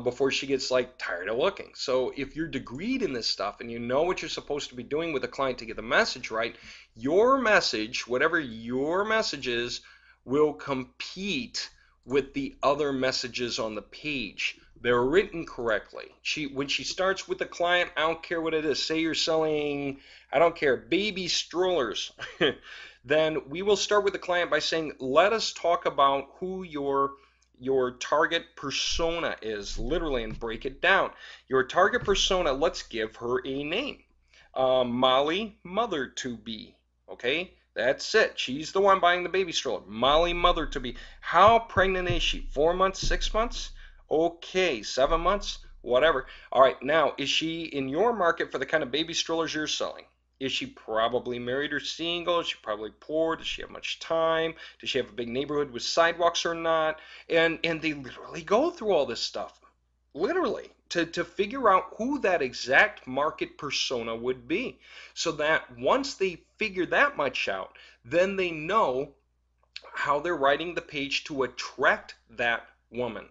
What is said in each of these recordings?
before she gets like tired of looking. So if you're degreed in this stuff and you know what you're supposed to be doing with a client to get the message right, your message, whatever your message is, will compete with the other messages on the page. They're written correctly. When she starts with the client, I don't care what it is. Say you're selling, I don't care, baby strollers. Then we will start with the client by saying, let us talk about who your target persona is, literally, and break it down. Your target persona, let's give her a name. Molly, mother to be. Okay, that's it. She's the one buying the baby stroller. Molly, mother to be. How pregnant is she? 4 months, 6 months? Okay, 7 months? Whatever. All right, now, is she in your market for the kind of baby strollers you're selling? Is she probably married or single? Is she probably poor? Does she have much time? Does she have a big neighborhood with sidewalks or not? And they literally go through all this stuff, literally, to figure out who that exact market persona would be. So that once they figure that much out, then they know how they're writing the page to attract that woman.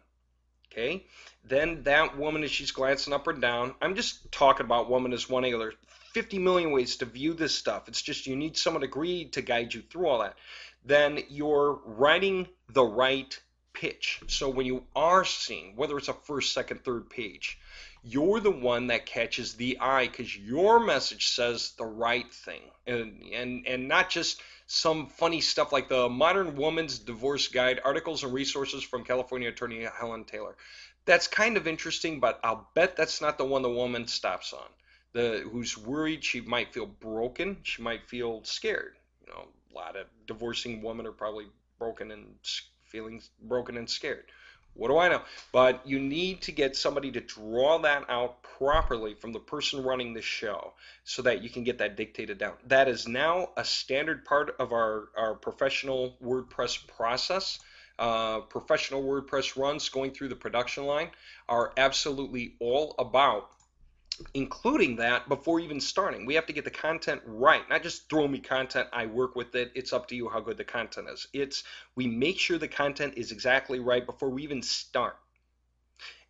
Okay, then that woman, as she's glancing up or down, I'm just talking about woman as one angle. There's 50 million ways to view this stuff. It's just you need someone agreed to guide you through all that. Then you're writing the right pitch. So when you are seeing, whether it's a first, second, third page, you're the one that catches the eye because your message says the right thing, and not just some funny stuff like the Modern Woman's Divorce Guide, articles and resources from California attorney Helen Taylor. That's kind of interesting, but I'll bet that's not the one the woman stops on. Who's worried, she might feel broken, she might feel scared. A lot of divorcing women are probably broken and feeling broken and scared. What do I know? But you need to get somebody to draw that out properly from the person running the show so that you can get that dictated down. That is now a standard part of our professional WordPress process. Professional WordPress runs going through the production line are absolutely all about including that before even starting. We have to get the content right, not just throw me content, I work with it, it's up to you how good the content is. We make sure the content is exactly right before we even start.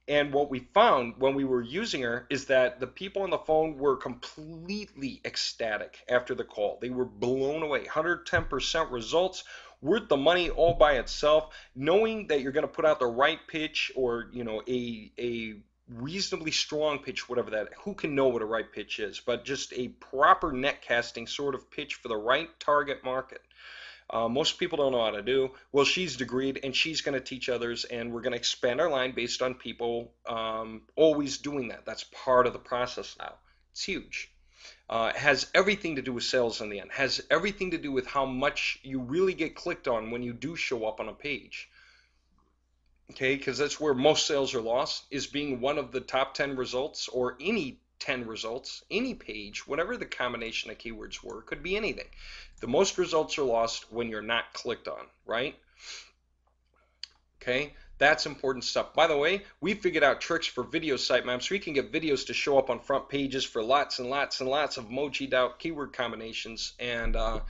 And what we found when we were using her is that the people on the phone were completely ecstatic after the call. They were blown away. 110% results, worth the money all by itself, knowing that you're going to put out the right pitch, or a reasonably strong pitch, whatever that, who can know what a right pitch is, but just a proper net casting sort of pitch for the right target market. Most people don't know how to do. Well, she's degreed and she's going to teach others, and we're going to expand our line based on people always doing that. That's part of the process now. It's huge. It has everything to do with sales in the end. Has everything to do with how much you really get clicked on when you do show up on a page. Okay, because that's where most sales are lost, is being one of the top 10 results, or any 10 results, any page, whatever the combination of keywords were, could be anything. The most results are lost when you're not clicked on, right? Okay, that's important stuff. By the way, we figured out tricks for video sitemaps. We can get videos to show up on front pages for lots and lots and lots of emojied out keyword combinations, and on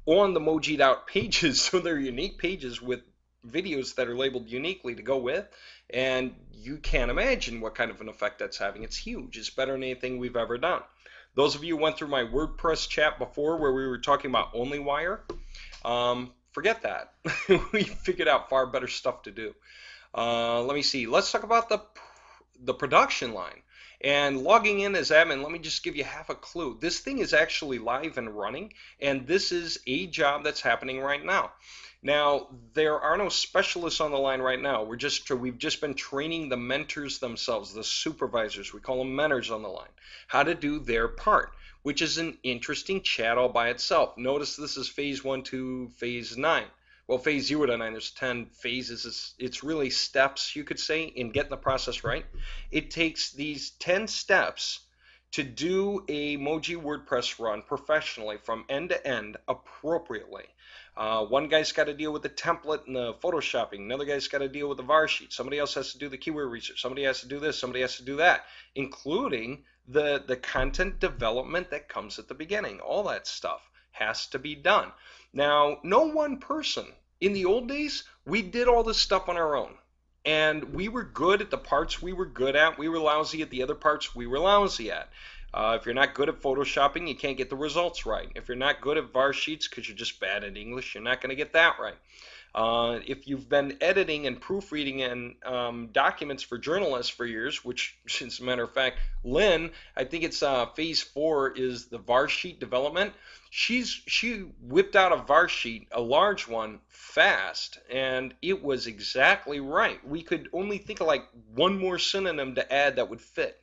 the emojied out pages, so they're unique pages with videos that are labeled uniquely to go with, and you can't imagine what kind of an effect that's having. It's huge. It's better than anything we've ever done. Those of you who went through my WordPress chat before where we were talking about OnlyWire, forget that. We figured out far better stuff to do. Let me see. Let's talk about the production line. And logging in as admin, let me just give you half a clue. This thing is actually live and running, and this is a job that's happening right now. Now, there are no specialists on the line right now. We've just been training the mentors themselves, the supervisors, we call them mentors on the line, how to do their part, which is an interesting chat all by itself. Notice this is phase 1 to phase 9. Well, phase 0 to 9, there's 10 phases. It's really steps, you could say, in getting the process right. It takes these 10 steps to do a Mowg-WordPress run professionally from end to end appropriately. One guy's got to deal with the template and the photoshopping. Another guy's got to deal with the var sheet. Somebody else has to do the keyword research. Somebody has to do this. Somebody has to do that, including the content development that comes at the beginning. All that stuff has to be done. Now, no one person. In the old days, we did all this stuff on our own. And we were good at the parts we were good at. We were lousy at the other parts we were lousy at. If you're not good at photoshopping, you can't get the results right. If you're not good at var sheets because you're just bad at English, you're not going to get that right. If you've been editing and proofreading and documents for journalists for years, which, as a matter of fact, Lynn, I think it's phase 4 is the var sheet development. She whipped out a var sheet, a large one, fast, and it was exactly right. We could only think of like one more synonym to add that would fit.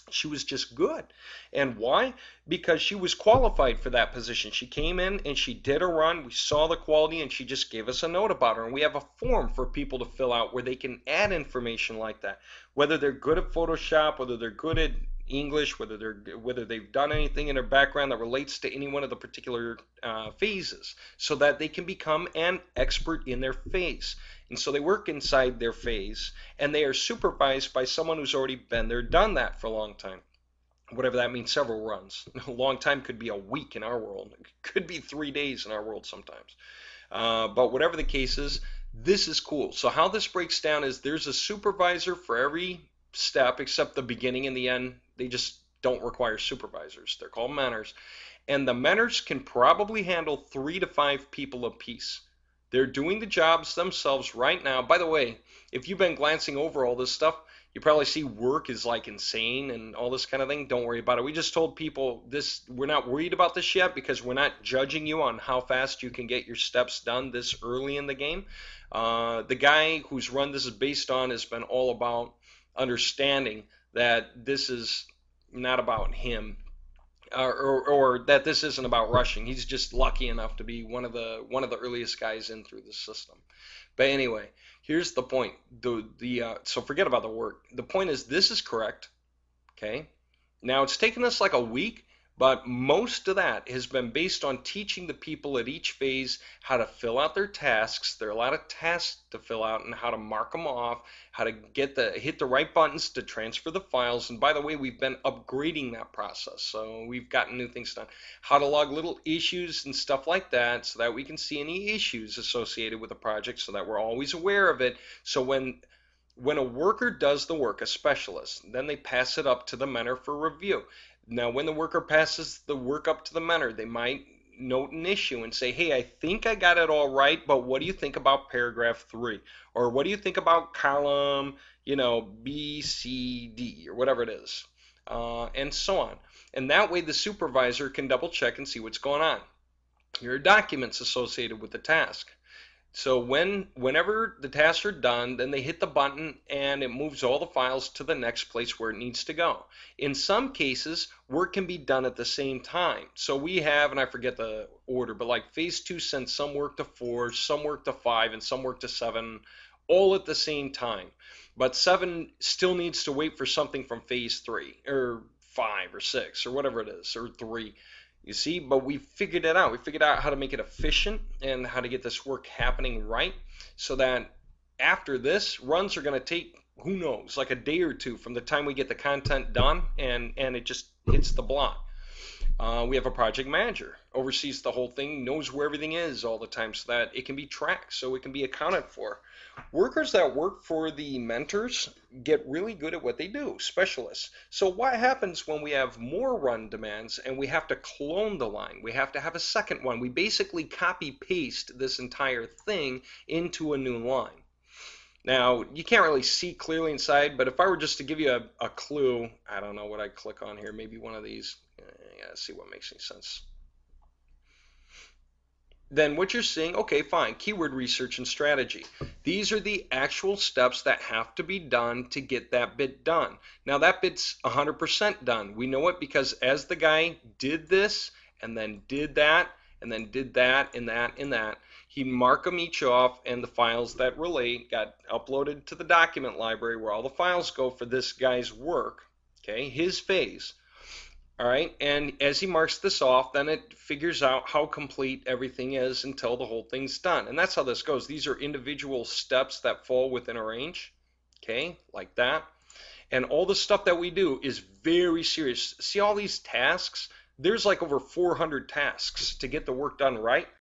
She was just good. And why? Because she was qualified for that position. She came in and she did a run. We saw the quality and she just gave us a note about her. And we have a form for people to fill out where they can add information like that. Whether they're good at Photoshop, whether they're good at English, whether they've done anything in their background that relates to any one of the particular phases, so that they can become an expert in their phase. And so they work inside their phase, and they are supervised by someone who's already been there, done that for a long time. Whatever that means, several runs. A long time could be a week in our world. It could be 3 days in our world sometimes. But whatever the case is, this is cool. So how this breaks down is there's a supervisor for every step except the beginning and the end. They just don't require supervisors. They're called mentors. And the mentors can probably handle 3 to 5 people apiece. They're doing the jobs themselves right now. By the way, if you've been glancing over all this stuff, you probably see work is like insane and all this kind of thing. Don't worry about it. We just told people this, we're not worried about this yet because we're not judging you on how fast you can get your steps done this early in the game. The guy whose run this is based on has been all about understanding that this is not about him. Or that this isn't about rushing. He's just lucky enough to be one of the earliest guys in through the system. But anyway, here's the point. So forget about the work. The point is this is correct. Okay. Now it's taken us like a week, but most of that has been based on teaching the people at each phase how to fill out their tasks. There are a lot of tasks to fill out and how to mark them off, how to hit the right buttons to transfer the files. And by the way, we've been upgrading that process. So we've gotten new things done. How to log little issues and stuff like that so that we can see any issues associated with the project so that we're always aware of it. So when a worker does the work, a specialist, then they pass it up to the mentor for review. Now, when the worker passes the work up to the mentor, they might note an issue and say, hey, I think I got it all right, but what do you think about paragraph 3? Or what do you think about column, B, C, D, or whatever it is, and so on. And that way the supervisor can double check and see what's going on. Here are documents associated with the task. So whenever the tasks are done, then they hit the button and it moves all the files to the next place where it needs to go. In some cases, work can be done at the same time. So we have, and I forget the order, but like phase 2 sends some work to 4, some work to 5, and some work to 7, all at the same time. But 7 still needs to wait for something from phase 3, or 5, or 6, or whatever it is, or 3. You see, but we figured it out. We figured out how to make it efficient and how to get this work happening right so that after this, runs are going to take, who knows, like a day or two from the time we get the content done and it just hits the block. We have a project manager, oversees the whole thing, knows where everything is all the time so that it can be tracked, so it can be accounted for. Workers that work for the mentors get really good at what they do, specialists. So what happens when we have more run demands and we have to clone the line? We have to have a second one. We basically copy paste this entire thing into a new line. Now, you can't really see clearly inside, but if I were just to give you a clue, I don't know what I'd click on here, maybe one of these. Let's see what makes any sense. Then what you're seeing, okay, fine, keyword research and strategy. These are the actual steps that have to be done to get that bit done. Now that bit's 100% done. We know it because as the guy did this and then did that and then did that and that and that, he marked them each off and the files that relate got uploaded to the document library where all the files go for this guy's work, okay, his phase. All right, and as he marks this off, then it figures out how complete everything is until the whole thing's done. And that's how this goes. These are individual steps that fall within a range, okay, like that. And all the stuff that we do is very serious. See all these tasks? There's like over 400 tasks to get the work done right.